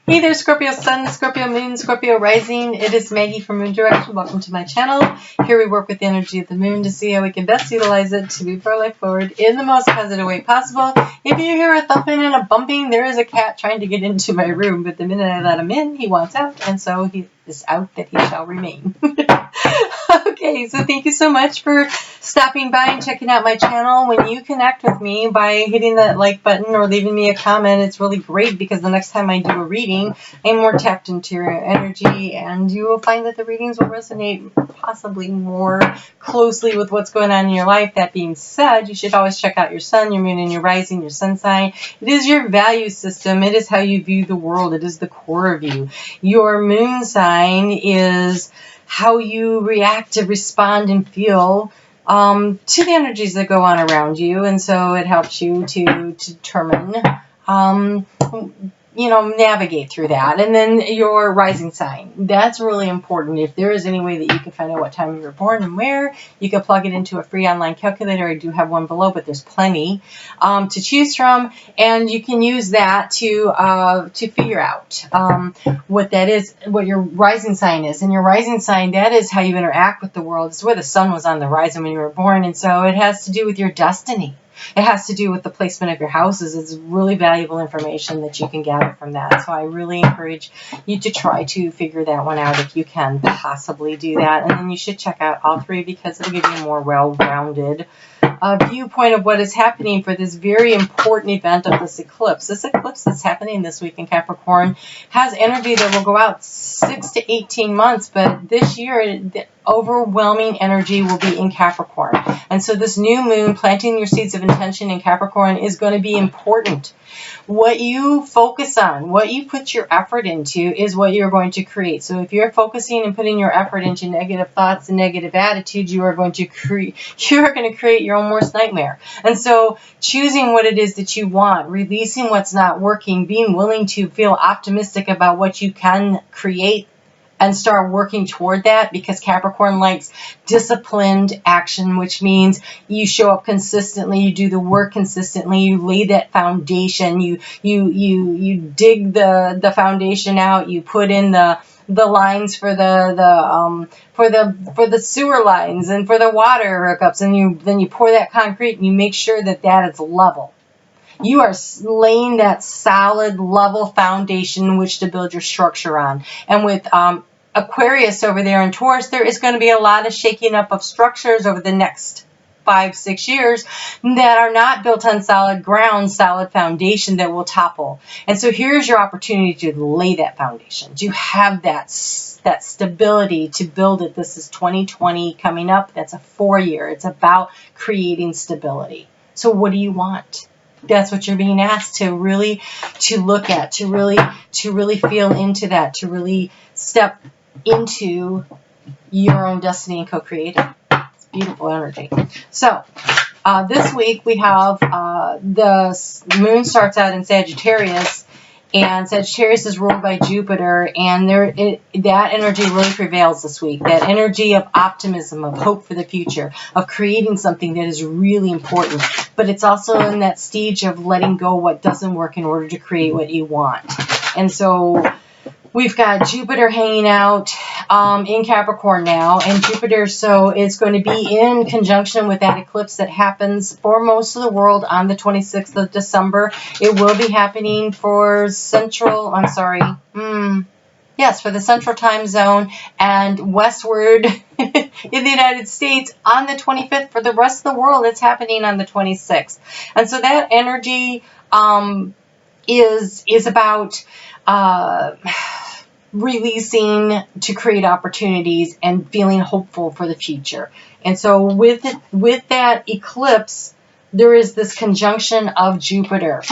Hey there, Scorpio Sun, Scorpio Moon, Scorpio Rising. It is Maggie from Moon Direction. Welcome to my channel. Here we work with the energy of the moon to see how we can best utilize it to move our life forward in the most positive way possible. If you hear a thumping and a bumping, there is a cat trying to get into my room, but the minute I let him in, he wants out, and so he is out that he shall remain. Okay, so thank you so much for stopping by and checking out my channel. When you connect with me by hitting that like button or leaving me a comment, it's really great because the next time I do a reading, I'm more tapped into your energy, and you will find that the readings will resonate possibly more closely with what's going on in your life. That being said, you should always check out your sun, your moon, and your rising, your sun sign. It is your value system. It is how you view the world. It is the core of you. Your moon sign is how you react to respond and feel to the energies that go on around you, and so it helps you to determine navigate through that. And then your rising sign, that's really important. If there is any way that you can find out what time you were born and where, you can plug it into a free online calculator. I do have one below, but there's plenty to choose from, and you can use that to figure out what that is, what your rising sign is. And your rising sign, that is how you interact with the world. It's where the sun was on the horizon when you were born, and so it has to do with your destiny. It has to do with the placement of your houses. It's really valuable information that you can gather from that. So I really encourage you to try to figure that one out if you can possibly do that. And then you should check out all three because it'll give you a more well-rounded viewpoint of what is happening for this very important event of this eclipse. This eclipse that's happening this week in Capricorn has energy that will go out 6 to 18 months, but this year the overwhelming energy will be in Capricorn. And so this new moon, planting your seeds of intention in Capricorn, is going to be important. What you focus on, what you put your effort into, is what you're going to create. So if you're focusing and putting your effort into negative thoughts and negative attitudes, you are going to create your own worst nightmare. And so choosing what it is that you want, releasing what's not working, being willing to feel optimistic about what you can create and start working toward that, because Capricorn likes disciplined action, which means you show up consistently, you do the work consistently, you lay that foundation, you dig the foundation out, you put in the lines for the sewer lines and for the water hookups, and then you pour that concrete and you make sure that is level. You are laying that solid, level foundation in which to build your structure on. And with Aquarius over there in Taurus, there is going to be a lot of shaking up of structures over the next 5-6 years that are not built on solid ground, solid foundation, that will topple. And so here's your opportunity to lay that foundation, to have that stability, to build it. This is 2020 coming up. That's a 4-year. It's about creating stability. So what do you want? That's what you're being asked to really look at, to really feel into that, to really step into your own destiny and co-create it. It's beautiful energy. So this week we have the moon starts out in Sagittarius, and Sagittarius is ruled by Jupiter, and that energy really prevails this week. That energy of optimism, of hope for the future, of creating something that is really important. But it's also in that stage of letting go what doesn't work in order to create what you want. And so we've got Jupiter hanging out in Capricorn now, and Jupiter, so it's going to be in conjunction with that eclipse that happens for most of the world on the 26th of December. It will be happening for for the Central Time Zone and westward in the United States on the 25th. For the rest of the world, it's happening on the 26th. And so that energy is about releasing to create opportunities and feeling hopeful for the future. And so with that eclipse, there is this conjunction of Jupiter.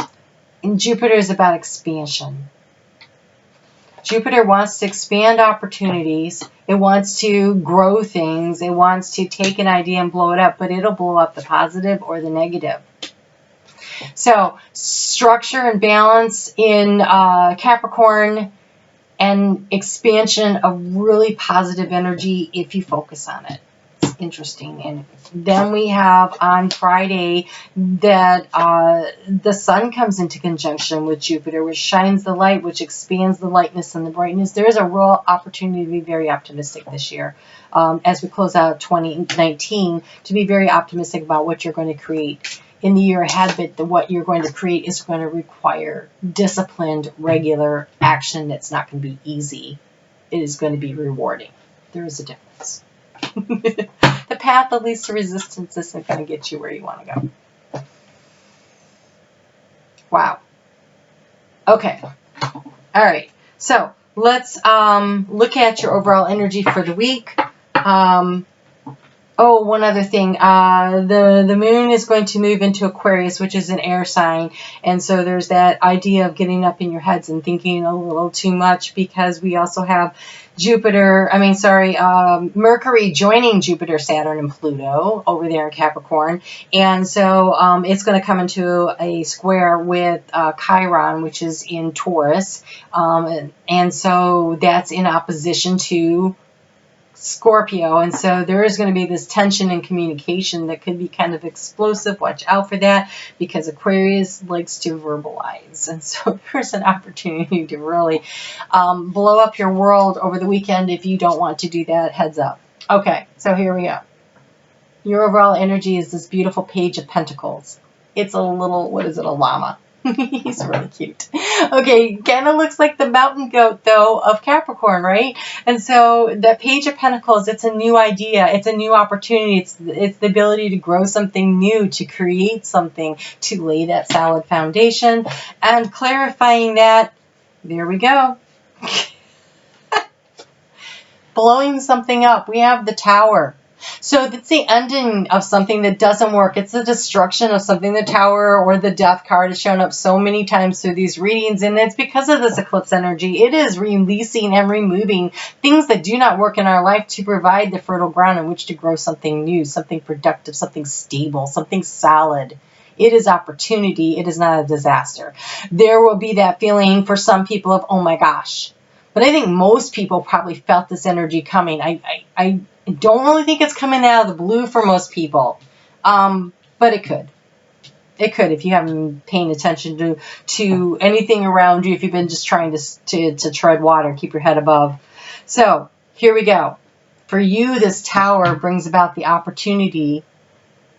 And Jupiter is about expansion. Jupiter wants to expand opportunities. It wants to grow things. It wants to take an idea and blow it up, but it'll blow up the positive or the negative. So structure and balance in Capricorn, and expansion of really positive energy if you focus on it. interesting. And then we have on Friday that the sun comes into conjunction with Jupiter, which shines the light, which expands the lightness and the brightness. There is a real opportunity to be very optimistic this year as we close out 2019, to be very optimistic about what you're going to create in the year ahead. But what you're going to create is going to require disciplined, regular action. It's not going to be easy. It is going to be rewarding. There is a difference. The path of least resistance isn't going to get you where you want to go. Wow. Okay. All right. So let's look at your overall energy for the week. Oh, one other thing. The moon is going to move into Aquarius, which is an air sign. And so there's that idea of getting up in your heads and thinking a little too much, because we also have Mercury joining Jupiter, Saturn, and Pluto over there in Capricorn. And so it's going to come into a square with Chiron, which is in Taurus. And so that's in opposition to Scorpio, and so there is going to be this tension in communication that could be kind of explosive. Watch out for that, because Aquarius likes to verbalize, and so there's an opportunity to really blow up your world over the weekend. If you don't want to do that, heads up. Okay, so here we go. Your overall energy is this beautiful Page of Pentacles. It's a little, what is it, a llama? He's really cute. Okay, kind of looks like the mountain goat, though, of Capricorn, right? And so that Page of Pentacles, it's a new idea. It's a new opportunity. It's the ability to grow something new, to create something, to lay that solid foundation. And clarifying that, there we go. Blowing something up. We have the Tower. So it's the ending of something that doesn't work. It's the destruction of something. The Tower or the Death card has shown up so many times through these readings, and it's because of this eclipse energy. It is releasing and removing things that do not work in our life to provide the fertile ground in which to grow something new, something productive, something stable, something solid. It is opportunity. It is not a disaster. There will be that feeling for some people of, oh my gosh. But I think most people probably felt this energy coming. I don't really think it's coming out of the blue for most people, but it could. It could, if you haven't been paying attention to anything around you, if you've been just trying to tread water, keep your head above. So here we go. For you, this Tower brings about the opportunity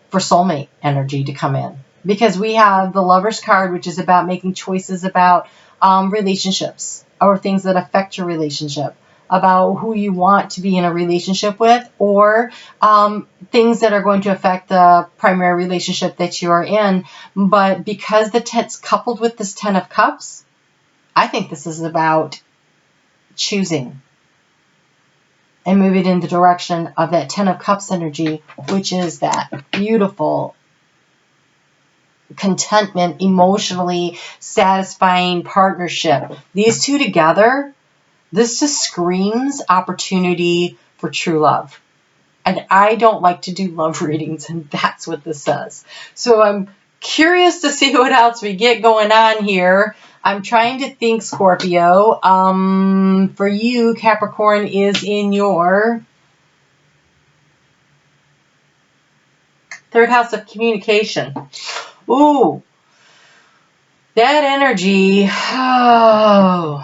for soulmate energy to come in, because we have the Lover's card, which is about making choices about relationships or things that affect your relationship, about who you want to be in a relationship with, or things that are going to affect the primary relationship that you're in. But because it's coupled with this Ten of Cups, I think this is about choosing and moving in the direction of that Ten of Cups energy, which is that beautiful contentment, emotionally satisfying partnership. These two together, this just screams opportunity for true love. And I don't like to do love readings, and that's what this says. So I'm curious to see what else we get going on here. I'm trying to think, Scorpio. For you, Capricorn is in your third house of communication. Ooh, that energy. Oh.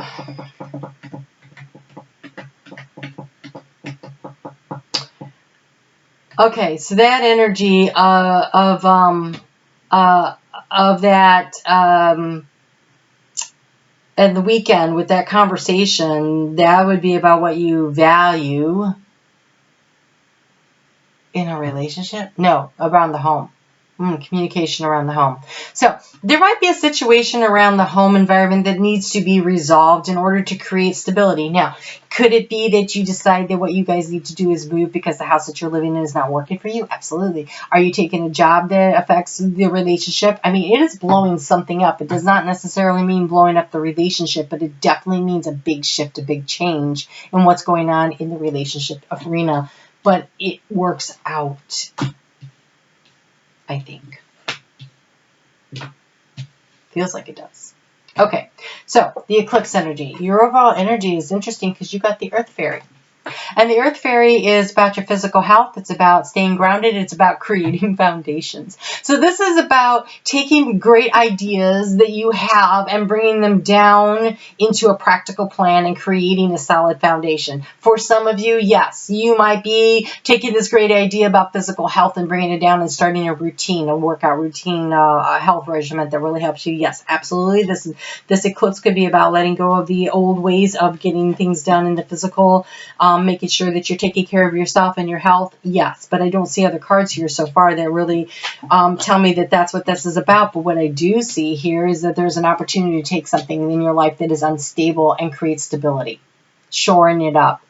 Okay, so that energy of that and the weekend with that conversation, that would be about what you value in a relationship. No, around the home. Communication around the home. So there might be a situation around the home environment that needs to be resolved in order to create stability. Now, could it be that you decide that what you guys need to do is move because the house that you're living in is not working for you? Absolutely. Are you taking a job that affects the relationship? I mean, it is blowing something up. It does not necessarily mean blowing up the relationship, but it definitely means a big shift, a big change in what's going on in the relationship arena. But it works out, I think. Feels like it does. Okay, so the eclipse energy. Your overall energy is interesting because you got the Earth Fairy. And the Earth Fairy is about your physical health. It's about staying grounded. It's about creating foundations. So this is about taking great ideas that you have and bringing them down into a practical plan and creating a solid foundation. For some of you, yes, you might be taking this great idea about physical health and bringing it down and starting a routine, a workout routine, a health regimen that really helps you. Yes, absolutely. This eclipse could be about letting go of the old ways of getting things done in the physical, making sure that you're taking care of yourself and your health. Yes, but I don't see other cards here so far that really tell me that that's what this is about. But what I do see here is that there's an opportunity to take something in your life that is unstable and create stability, shoring it up,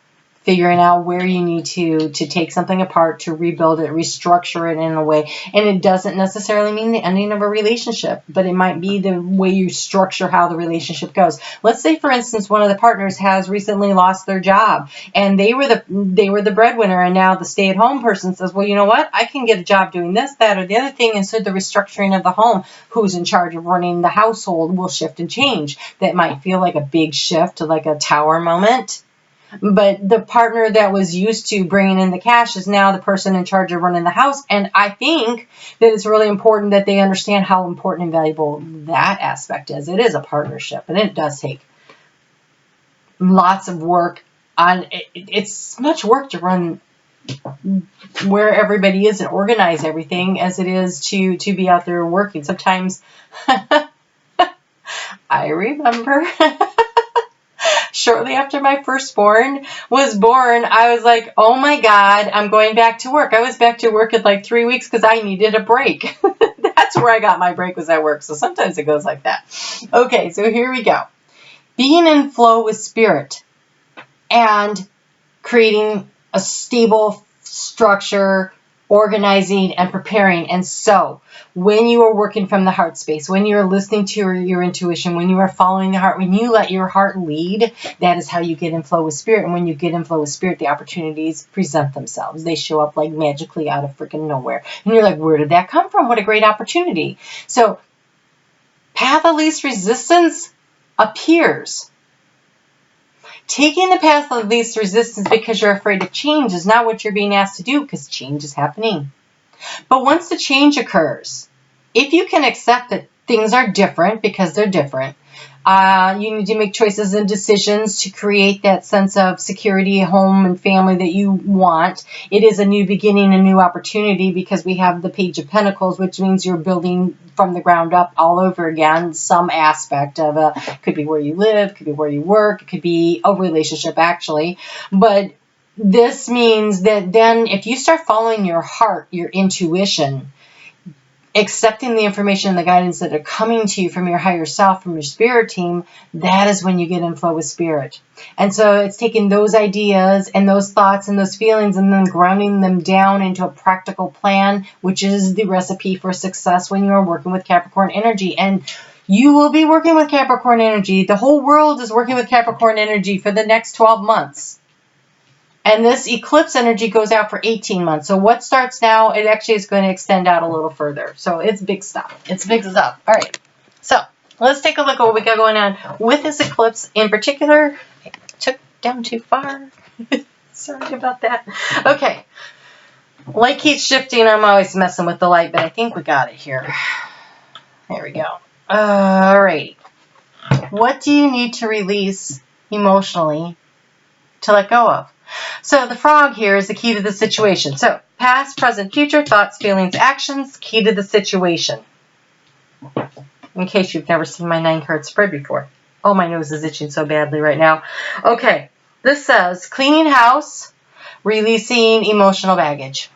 figuring out where you need to take something apart, to rebuild it, restructure it in a way. And it doesn't necessarily mean the ending of a relationship, but it might be the way you structure how the relationship goes. Let's say, for instance, one of the partners has recently lost their job and they were the breadwinner, and now the stay-at-home person says, well, you know what? I can get a job doing this, that, or the other thing. And so the restructuring of the home, who's in charge of running the household, will shift and change. That might feel like a big shift, like a tower moment. But the partner that was used to bringing in the cash is now the person in charge of running the house. And I think that it's really important that they understand how important and valuable that aspect is. It is a partnership, and it does take lots of work. It's much work to run where everybody is and organize everything as it is to be out there working. Sometimes I remember shortly after my firstborn was born, I was like, oh my God, I'm going back to work. I was back to work in like 3 weeks because I needed a break. That's where I got my break, was at work. So sometimes it goes like that. Okay, so here we go. Being in flow with spirit and creating a stable structure, organizing and preparing. And so when you are working from the heart space, when you're listening to your intuition, when you are following the heart, when you let your heart lead, that is how you get in flow with spirit. And when you get in flow with spirit, the opportunities present themselves. They show up like magically out of freaking nowhere. And you're like, where did that come from? What a great opportunity. So path of least resistance appears. Taking the path of least resistance because you're afraid of change is not what you're being asked to do, because change is happening. But once the change occurs, if you can accept that things are different because they're different, you need to make choices and decisions to create that sense of security, home, and family that you want. It is a new beginning, a new opportunity, because we have the Page of Pentacles, which means you're building from the ground up all over again. Some aspect of could be where you live, could be where you work, it could be a relationship actually. But this means that then if you start following your heart, your intuition, accepting the information and the guidance that are coming to you from your higher self, from your spirit team, that is when you get in flow with spirit. And so it's taking those ideas and those thoughts and those feelings and then grounding them down into a practical plan, which is the recipe for success when you are working with Capricorn energy. And you will be working with Capricorn energy. The whole world is working with Capricorn energy for the next 12 months. And this eclipse energy goes out for 18 months. So what starts now, it actually is going to extend out a little further. So it's big stuff. It's big stuff. All right. So let's take a look at what we got going on with this eclipse in particular. I took down too far. Sorry about that. Okay. Light keeps shifting. I'm always messing with the light, but I think we got it here. There we go. All right. What do you need to release emotionally to let go of? So the frog here is the key to the situation. So past, present, future, thoughts, feelings, actions, key to the situation. In case you've never seen my 9-card spread before. Oh, my nose is itching so badly right now. Okay, this says cleaning house, releasing emotional baggage.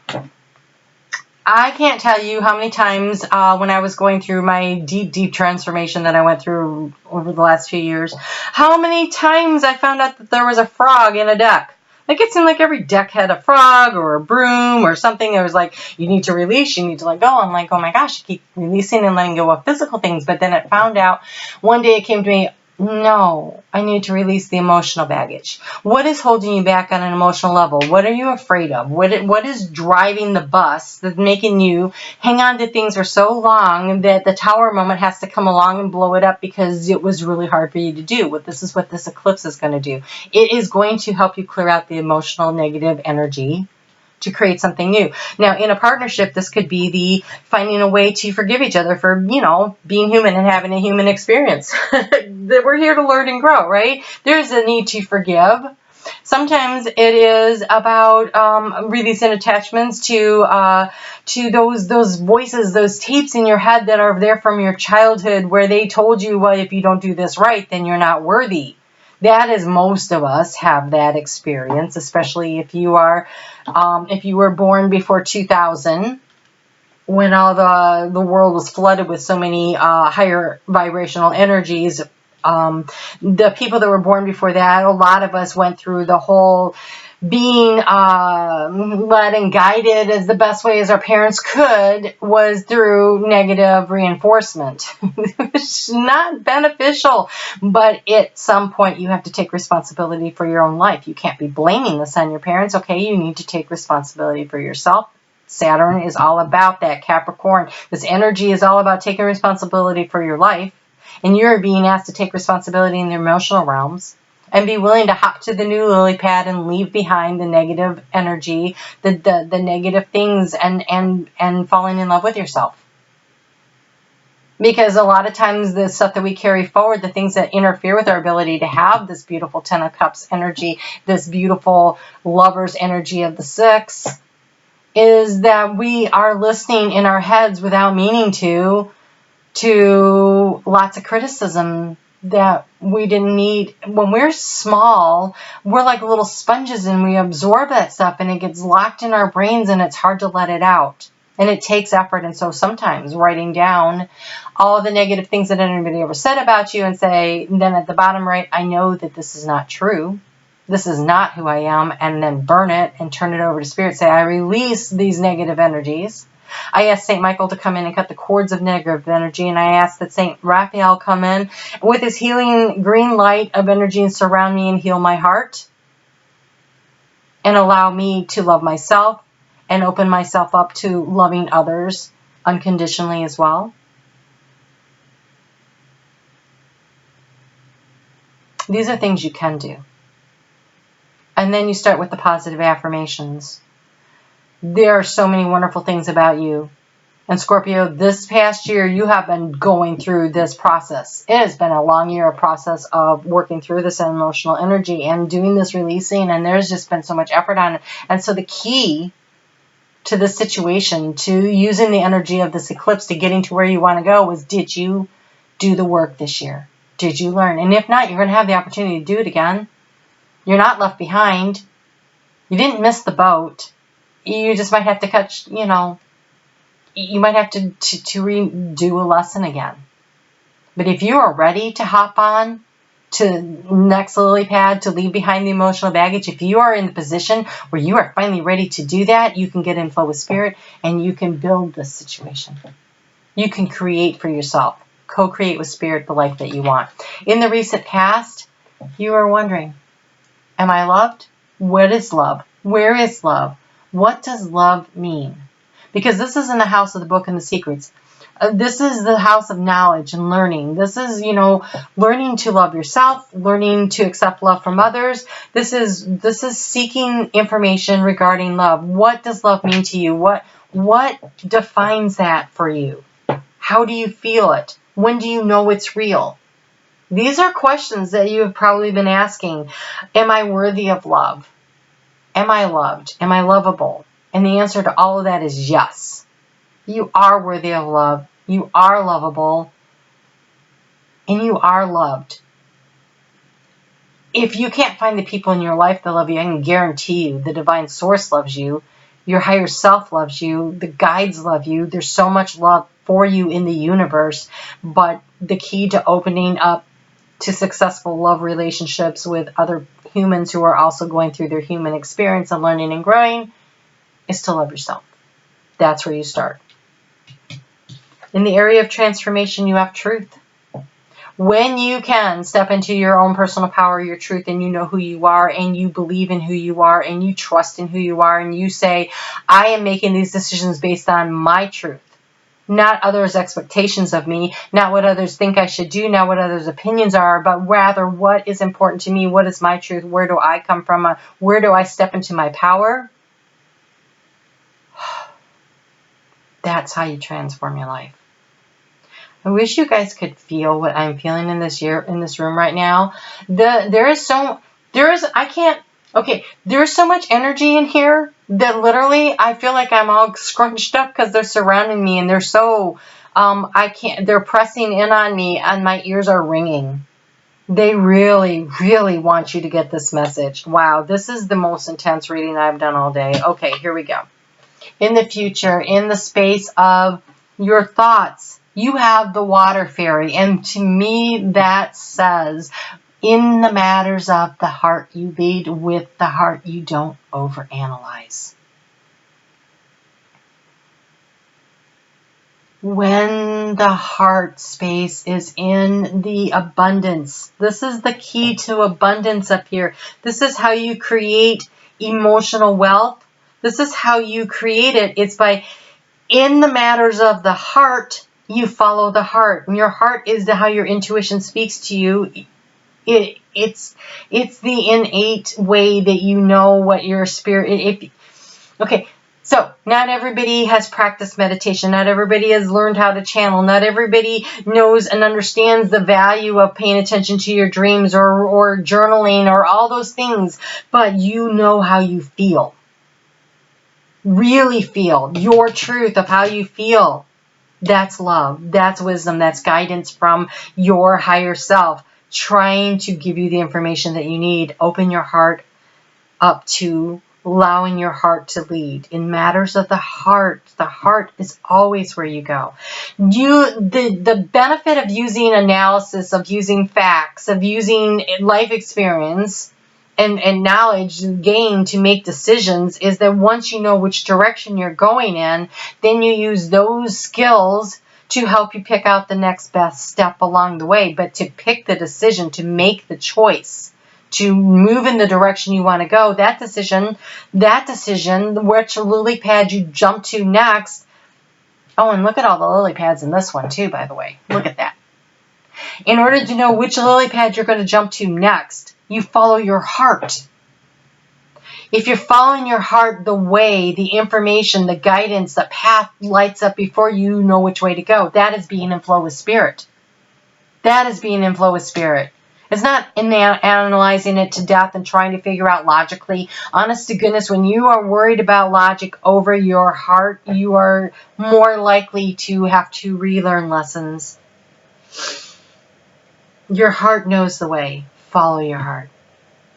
I can't tell you how many times when I was going through my deep transformation that I went through over the last few years, how many times I found out that there was a frog in a deck. Like it seemed like every deck had a frog or a broom or something. It was like, you need to release, you need to let go. I'm like, oh my gosh, I keep releasing and letting go of physical things. But then it found out, one day it came to me, No, I need to release the emotional baggage. What is holding you back on an emotional level? What are you afraid of? What is driving the bus that's making you hang on to things for so long that the tower moment has to come along and blow it up because it was really hard for you to do? This is what this eclipse is going to do. It is going to help you clear out the emotional negative energy to create something new. Now, in a partnership, this could be the finding a way to forgive each other for, being human and having a human experience. That we're here to learn and grow, right? There's a need to forgive. Sometimes it is about releasing attachments to those voices, those tapes in your head that are there from your childhood where they told you, well, if you don't do this right, then you're not worthy. That is, most of us have that experience, especially if you were born before 2000, when all the world was flooded with so many higher vibrational energies. The people that were born before that, a lot of us went through the whole being led and guided as the best way as our parents could was through negative reinforcement. It's not beneficial, but at some point you have to take responsibility for your own life. You can't be blaming this on your parents. Okay, you need to take responsibility for yourself. Saturn is all about that, Capricorn. This energy is all about taking responsibility for your life, and you're being asked to take responsibility in the emotional realms. And be willing to hop to the new lily pad and leave behind the negative energy, the negative things, and falling in love with yourself. Because a lot of times the stuff that we carry forward, the things that interfere with our ability to have this beautiful Ten of Cups energy, this beautiful lover's energy of the Six, is that we are listening in our heads without meaning to lots of criticism that we didn't need. When we're small, we're like little sponges and we absorb that stuff and it gets locked in our brains and it's hard to let it out. And it takes effort. And so sometimes writing down all the negative things that anybody ever said about you and then at the bottom right, I know that this is not true. This is not who I am. And then burn it and turn it over to Spirit. Say, I release these negative energies. I asked St. Michael to come in and cut the cords of negative energy, and I asked that St. Raphael come in with his healing green light of energy and surround me and heal my heart and allow me to love myself and open myself up to loving others unconditionally as well. These are things you can do. And then you start with the positive affirmations. There are so many wonderful things about you. And Scorpio, this past year, you have been going through this process. It has been a long year of process of working through this emotional energy and doing this releasing. And there's just been so much effort on it. And so the key to this situation, to using the energy of this eclipse to getting to where you want to go, was, did you do the work this year? Did you learn? And if not, you're going to have the opportunity to do it again. You're not left behind. You didn't miss the boat. You just might have to catch, you might have to redo a lesson again. But if you are ready to hop on to next lily pad, to leave behind the emotional baggage, if you are in the position where you are finally ready to do that, you can get in flow with Spirit and you can build this situation. You can create for yourself, co-create with Spirit the life that you want. In the recent past, you are wondering, am I loved? What is love? Where is love? What does love mean? Because this is in the house of the book and the secrets. This is the house of knowledge and learning. This is, learning to love yourself, learning to accept love from others. This is seeking information regarding love. What does love mean to you? What defines that for you? How do you feel it? When do you know it's real? These are questions that you have probably been asking. Am I worthy of love? Am I loved? Am I lovable? And the answer to all of that is yes. You are worthy of love. You are lovable. And you are loved. If you can't find the people in your life that love you, I can guarantee you the divine source loves you. Your higher self loves you. The guides love you. There's so much love for you in the universe. But the key to opening up to successful love relationships with other humans who are also going through their human experience and learning and growing is to love yourself. That's where you start. In the area of transformation, you have truth. When you can step into your own personal power, your truth, and you know who you are, and you believe in who you are, and you trust in who you are, and you say, I am making these decisions based on my truth, not others' expectations of me, not what others think I should do, not what others' opinions are, but rather what is important to me, what is my truth, where do I come from, where do I step into my power? That's how you transform your life. I wish you guys could feel what I'm feeling in this room right now. There's so much energy in here that literally I feel like I'm all scrunched up because they're surrounding me and they're so, they're pressing in on me and my ears are ringing. They really, really want you to get this message. Wow, this is the most intense reading I've done all day. Okay, here we go. In the future, in the space of your thoughts, you have the water fairy. And to me, that says, in the matters of the heart, you lead with the heart. You don't overanalyze. When the heart space is in the abundance, this is the key to abundance up here. This is how you create emotional wealth. This is how you create it. It's by, in the matters of the heart, you follow the heart. And your heart is how your intuition speaks to you. It's the innate way that you know what your spirit... Okay, so not everybody has practiced meditation. Not everybody has learned how to channel. Not everybody knows and understands the value of paying attention to your dreams or journaling or all those things. But you know how you feel. Really feel your truth of how you feel. That's love. That's wisdom. That's guidance from your higher self, trying to give you the information that you need. Open your heart up to allowing your heart to lead. In matters of the heart is always where you go. The benefit of using analysis, of using facts, of using life experience and knowledge gained to make decisions is that once you know which direction you're going in, then you use those skills to help you pick out the next best step along the way. But to pick the decision, to make the choice, to move in the direction you want to go, that decision, which lily pad you jump to next. Oh, and look at all the lily pads in this one too, by the way. Look at that. In order to know which lily pad you're going to jump to next, you follow your heart. If you're following your heart, the way, the information, the guidance, the path lights up before you know which way to go. That is being in flow with spirit. That is being in flow with spirit. It's not analyzing it to death and trying to figure out logically. Honest to goodness, when you are worried about logic over your heart, you are more likely to have to relearn lessons. Your heart knows the way. Follow your heart.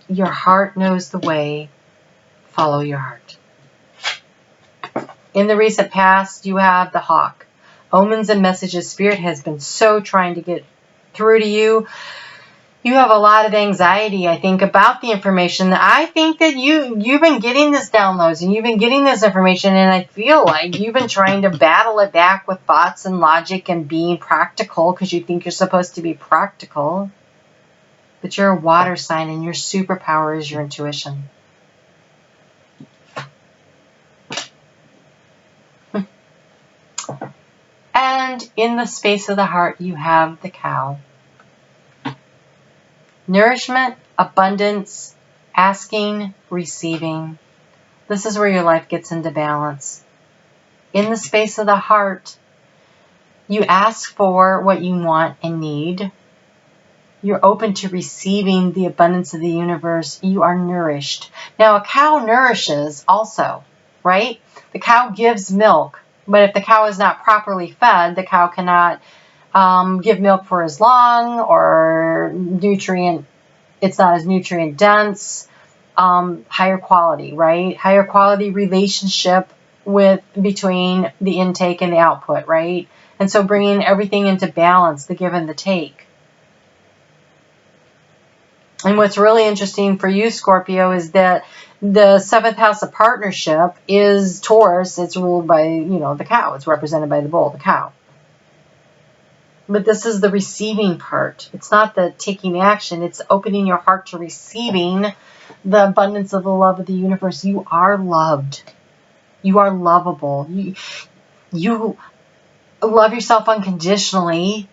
Your heart knows the way. Follow your heart. In the recent past, you have the hawk. Omens and messages. Spirit has been so trying to get through to you. You have a lot of anxiety, I think, about the information. I think that you've been getting this downloads and you've been getting this information, and I feel like you've been trying to battle it back with thoughts and logic and being practical because you think you're supposed to be practical. But you're a water sign and your superpower is your intuition. And in the space of the heart, you have the cow. Nourishment, abundance, asking, receiving. This is where your life gets into balance. In the space of the heart, you ask for what you want and need. You're open to receiving the abundance of the universe. You are nourished. Now, a cow nourishes also, right? The cow gives milk, but if the cow is not properly fed, the cow cannot give milk for as long, or it's not as nutrient dense, higher quality, right? Higher quality relationship between the intake and the output, right? And so bringing everything into balance, the give and the take. And what's really interesting for you, Scorpio, is that the 7th house of partnership is Taurus. It's ruled by, the cow. It's represented by the bull, the cow. But this is the receiving part. It's not the taking action. It's opening your heart to receiving the abundance of the love of the universe. You are loved. You are lovable. You love yourself unconditionally.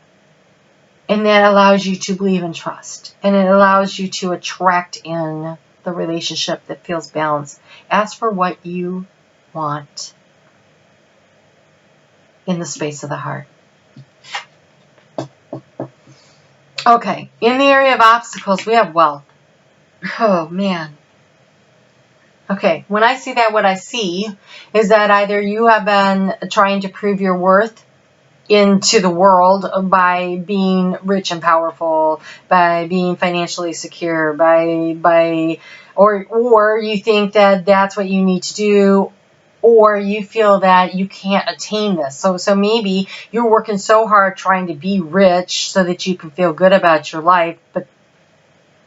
And that allows you to believe and trust. And it allows you to attract in the relationship that feels balanced. Ask for what you want in the space of the heart. Okay, in the area of obstacles, we have wealth. Oh, man. Okay, when I see that, what I see is that either you have been trying to prove your worth into the world by being rich and powerful, by being financially secure, or you think that that's what you need to do, or you feel that you can't attain this. So maybe you're working so hard trying to be rich so that you can feel good about your life, but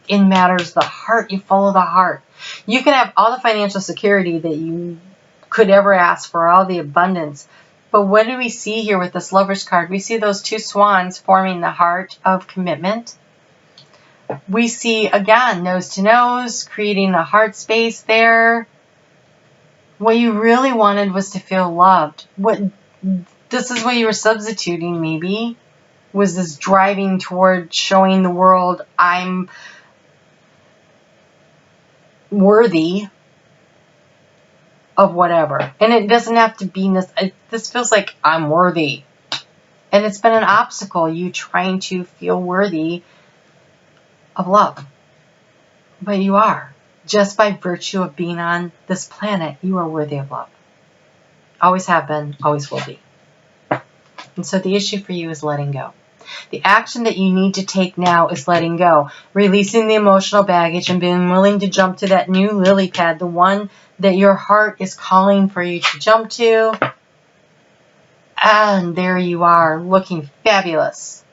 in matters the heart, you follow the heart. You can have all the financial security that you could ever ask for, all the abundance. But what do we see here with this Lover's card? We see those two swans forming the heart of commitment. We see, again, nose to nose, creating the heart space there. What you really wanted was to feel loved. This is what you were substituting, maybe, was this driving toward showing the world I'm worthy of whatever. And it doesn't have to be this. This feels like I'm worthy. And it's been an obstacle, you trying to feel worthy of love. But you are. Just by virtue of being on this planet, you are worthy of love. Always have been, always will be. And so the issue for you is letting go. The action that you need to take now is letting go. Releasing the emotional baggage and being willing to jump to that new lily pad, the one that your heart is calling for you to jump to. And there you are, looking fabulous.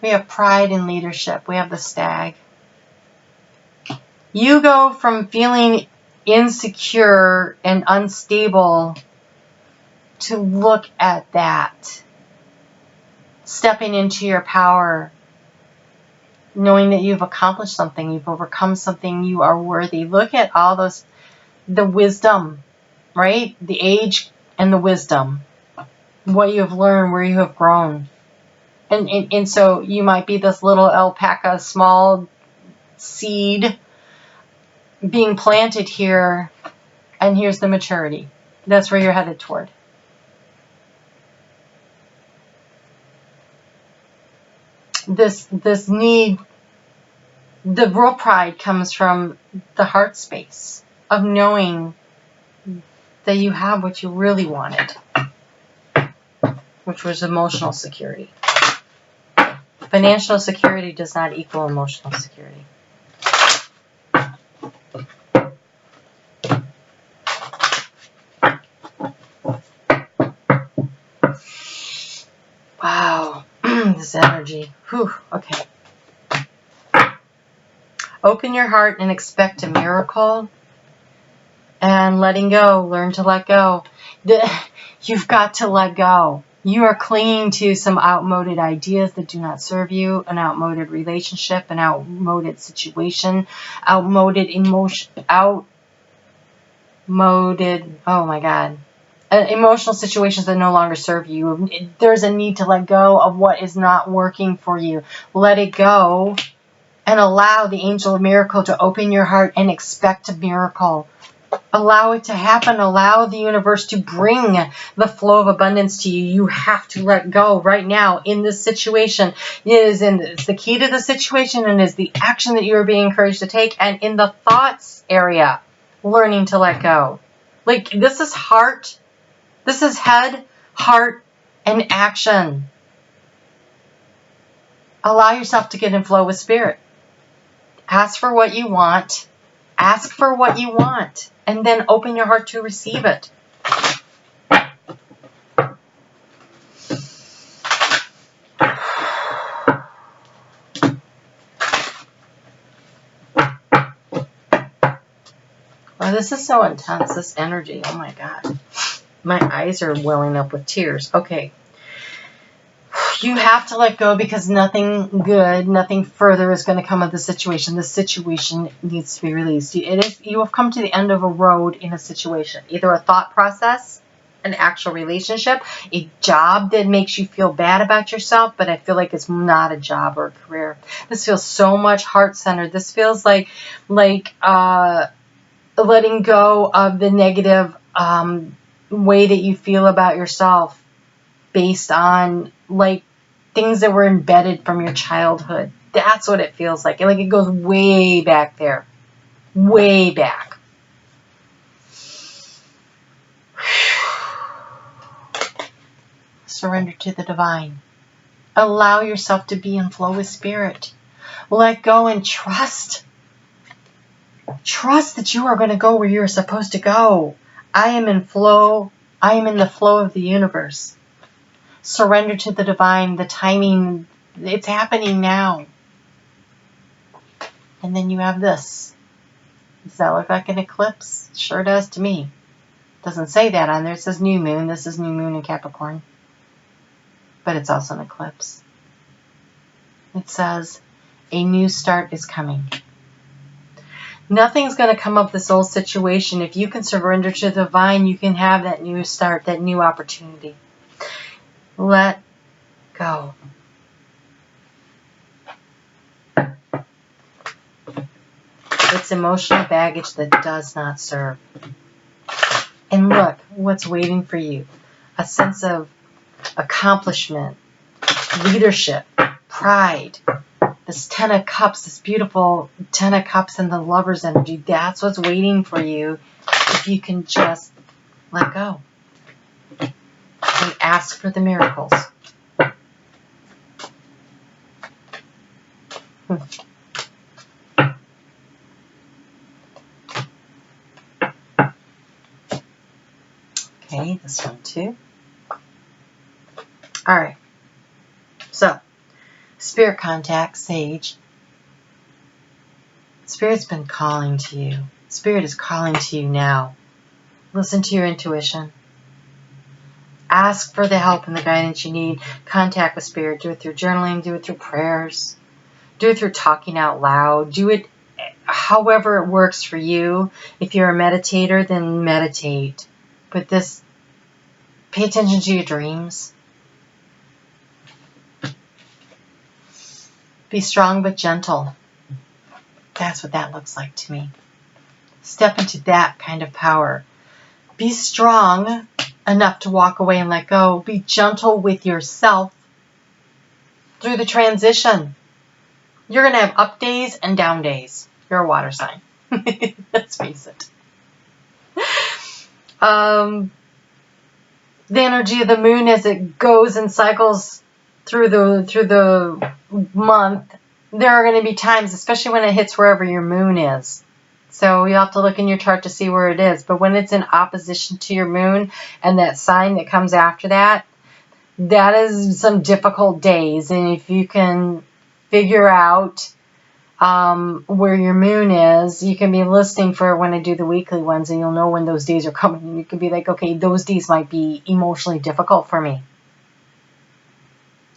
We have pride in leadership. We have the stag. You go from feeling insecure and unstable to look at that. Stepping into your power, knowing that you've accomplished something, you've overcome something, you are worthy. Look at all those, the wisdom, right? The age and the wisdom. What you have learned, where you have grown. And so you might be this little alpaca, small seed being planted here, and here's the maturity. That's where you're headed toward. This need, the real pride comes from the heart space of knowing that you have what you really wanted, which was emotional security. Financial security does not equal emotional security. Wow, this energy. Whew, okay. Open your heart and expect a miracle. And letting go, learn to let go. You've got to let go. You are clinging to some outmoded ideas that do not serve you, an outmoded relationship, an outmoded situation, outmoded emotion, oh my God. Emotional situations that no longer serve you. There's a need to let go of what is not working for you. Let it go and allow the angel of miracle to open your heart and expect a miracle. Allow it to happen. Allow the universe to bring the flow of abundance to you. You have to let go right now in this situation. It's the key to the situation and is the action that you are being encouraged to take. And in the thoughts area, learning to let go. Like, this is heart. This is head, heart, and action. Allow yourself to get in flow with spirit. Ask for what you want. Ask for what you want. And then open your heart to receive it. Wow, this is so intense, this energy. Oh my God. My eyes are welling up with tears. Okay. You have to let go because nothing good, nothing further is going to come of the situation. The situation needs to be released. You have come to the end of a road in a situation, either a thought process, an actual relationship, a job that makes you feel bad about yourself, but I feel like it's not a job or a career. This feels so much heart-centered. This feels like letting go of the negative way that you feel about yourself based on like things that were embedded from your childhood. That's what it feels like. Like it goes way back there. Way back. Surrender to the divine. Allow yourself to be in flow with spirit. Let go and trust. Trust that you are going to go where you're supposed to go. I am in flow. I am in the flow of the universe. Surrender to the divine. The timing, it's happening now. And then you have this. Does that look like an eclipse? Sure does to me. Doesn't say that on there. It says new moon. This is new moon in Capricorn. But it's also an eclipse. It says a new start is coming. Nothing's going to come up this old situation. If you can surrender to the divine, you can have that new start, that new opportunity. Let go. It's emotional baggage that does not serve. And look what's waiting for you. A sense of accomplishment, leadership, pride. This 10 of Cups, this beautiful 10 of Cups and the Lover's energy. That's what's waiting for you if you can just let go. And ask for the miracles. Okay, this one too. All right. So, spirit contact, Sage. Spirit's been calling to you. Spirit is calling to you now. Listen to your intuition. Ask for the help and the guidance you need. Contact with Spirit. Do it through journaling. Do it through prayers. Do it through talking out loud. Do it however it works for you. If you're a meditator, then meditate. But this, pay attention to your dreams. Be strong but gentle. That's what that looks like to me. Step into that kind of power. Be strong enough to walk away and let go. Be gentle with yourself through the transition. You're going to have up days and down days. You're a water sign. Let's face it. The energy of the moon as it goes and cycles through the month, there are going to be times, especially when it hits wherever your moon is. So you have to look in your chart to see where it is. But when it's in opposition to your moon and that sign that comes after that, that is some difficult days. And if you can figure out where your moon is, you can be listening for when I do the weekly ones, and you'll know when those days are coming. And you can be like, okay, those days might be emotionally difficult for me.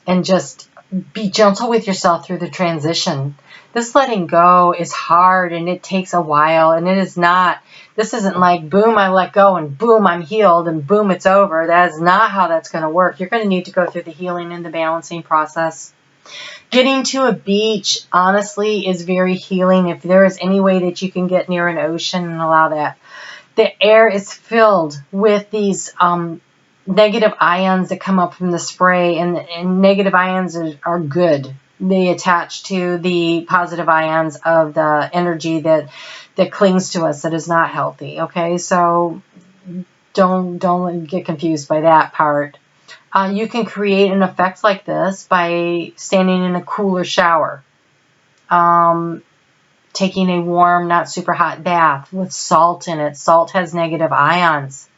And just be gentle with yourself through the transition. This letting go is hard and it takes a while, and it is not, this isn't like boom, I let go and boom, I'm healed and boom, it's over. That is not how that's going to work. You're going to need to go through the healing and the balancing process. Getting to a beach, honestly, is very healing. If there is any way that you can get near an ocean and allow that. The air is filled with these negative ions that come up from the spray, and negative ions are good. They attach to the positive ions of the energy that clings to us that is not healthy. Okay, so don't get confused by that part. You can create an effect like this by standing in a cooler shower, taking a warm, not super hot bath with salt in it. Salt has negative ions.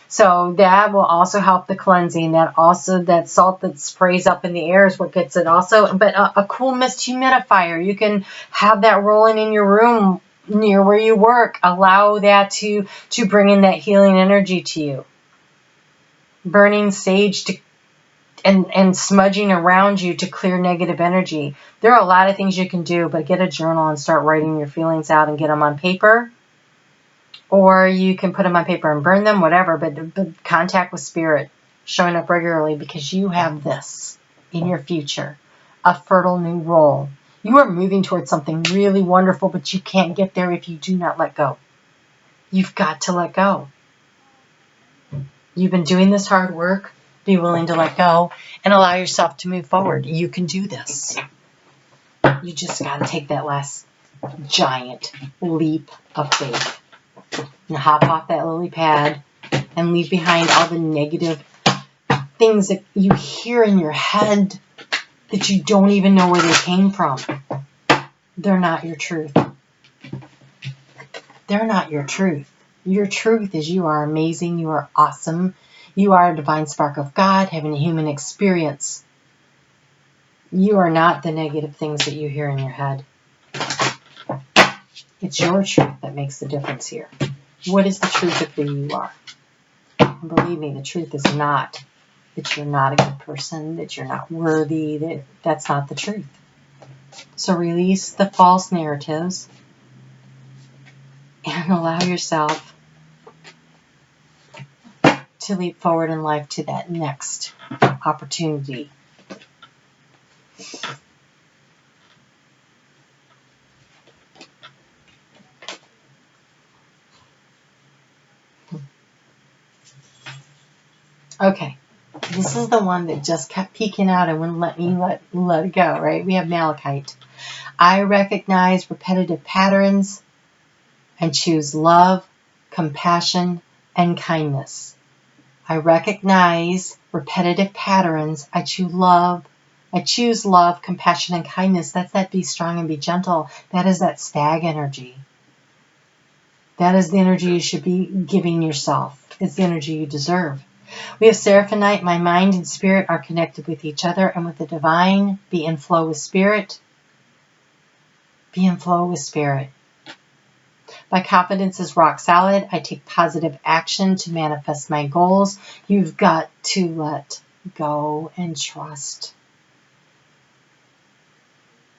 So that will also help the cleansing. That salt that sprays up in the air is what gets it also. But a cool mist humidifier, you can have that rolling in your room near where you work. Allow that to bring in that healing energy to you. Burning sage to and smudging around you to clear negative energy. There are a lot of things you can do, but get a journal and start writing your feelings out and get them on paper. Or you can put them on paper and burn them, whatever, but contact with spirit, showing up regularly, because you have this in your future, a fertile new role. You are moving towards something really wonderful, but you can't get there if you do not let go. You've got to let go. You've been doing this hard work. Be willing to let go and allow yourself to move forward. You can do this. You just got to take that last giant leap of faith. And hop off that lily pad and leave behind all the negative things that you hear in your head that you don't even know where they came from. They're not your truth. They're not your truth. Your truth is you are amazing. You are awesome. You are a divine spark of God having a human experience. You are not the negative things that you hear in your head. It's your truth that makes the difference here. What is the truth of who you are? And believe me, the truth is not that you're not a good person, that you're not worthy. That's not the truth. So release the false narratives and allow yourself to leap forward in life to that next opportunity. Okay, this is the one that just kept peeking out and wouldn't let me let it go, right? We have Malachite. I recognize repetitive patterns and choose love, compassion, and kindness. I recognize repetitive patterns. I choose love, compassion, and kindness. That's that be strong and be gentle. That is that stag energy. That is the energy you should be giving yourself. It's the energy you deserve. We have Seraphonite. My mind and spirit are connected with each other and with the divine. Be in flow with spirit. Be in flow with spirit. My confidence is rock solid. I take positive action to manifest my goals. You've got to let go and trust.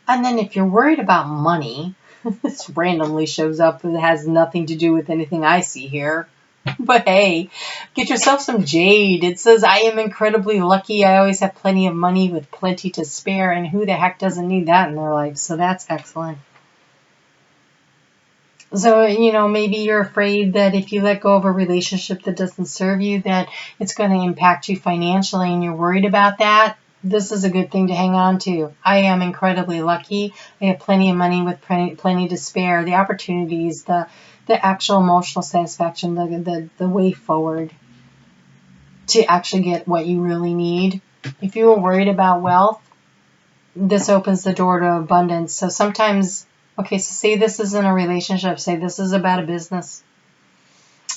And then if you're worried about money, this randomly shows up. It has nothing to do with anything I see here. But hey, get yourself some jade. It says, I am incredibly lucky. I always have plenty of money with plenty to spare. And who the heck doesn't need that in their life? So that's excellent. So, maybe you're afraid that if you let go of a relationship that doesn't serve you, that it's going to impact you financially, and you're worried about that. This is a good thing to hang on to. I am incredibly lucky. I have plenty of money with plenty to spare. The opportunities, the actual emotional satisfaction, the way forward to actually get what you really need. If you were worried about wealth, this opens the door to abundance. So sometimes, okay, so say this isn't a relationship. Say this is about a business.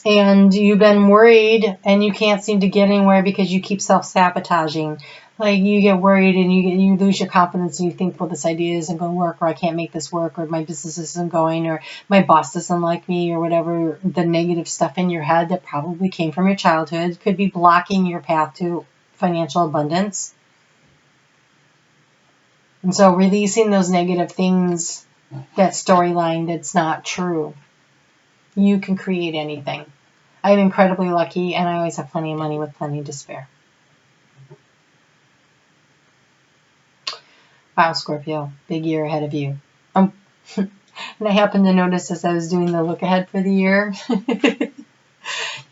And you've been worried and you can't seem to get anywhere because you keep self-sabotaging. Like you get worried and you lose your confidence and you think, well, this idea isn't going to work, or I can't make this work, or my business isn't going, or my boss doesn't like me, or whatever. The negative stuff in your head that probably came from your childhood could be blocking your path to financial abundance. And so releasing those negative things, that storyline that's not true. You can create anything. I'm incredibly lucky and I always have plenty of money with plenty to spare. Wow, Scorpio, big year ahead of you. And I happened to notice as I was doing the look ahead for the year, you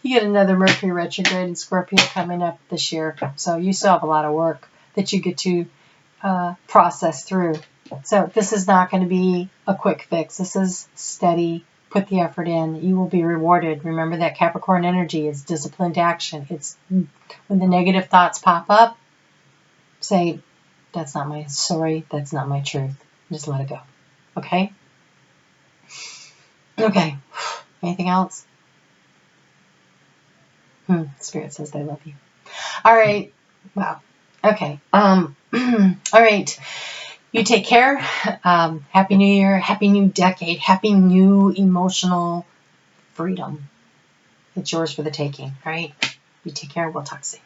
get another Mercury retrograde in Scorpio coming up this year. So you still have a lot of work that you get to process through. So this is not going to be a quick fix. This is steady. Put the effort in. You will be rewarded. Remember that Capricorn energy is disciplined action. It's when the negative thoughts pop up, say, that's not my story. That's not my truth. Just let it go. Okay? Okay. Anything else? Spirit says they love you. All right. Wow. Okay. All right. You take care. Happy New Year. Happy new decade. Happy new emotional freedom. It's yours for the taking. All right. You take care. We'll talk soon.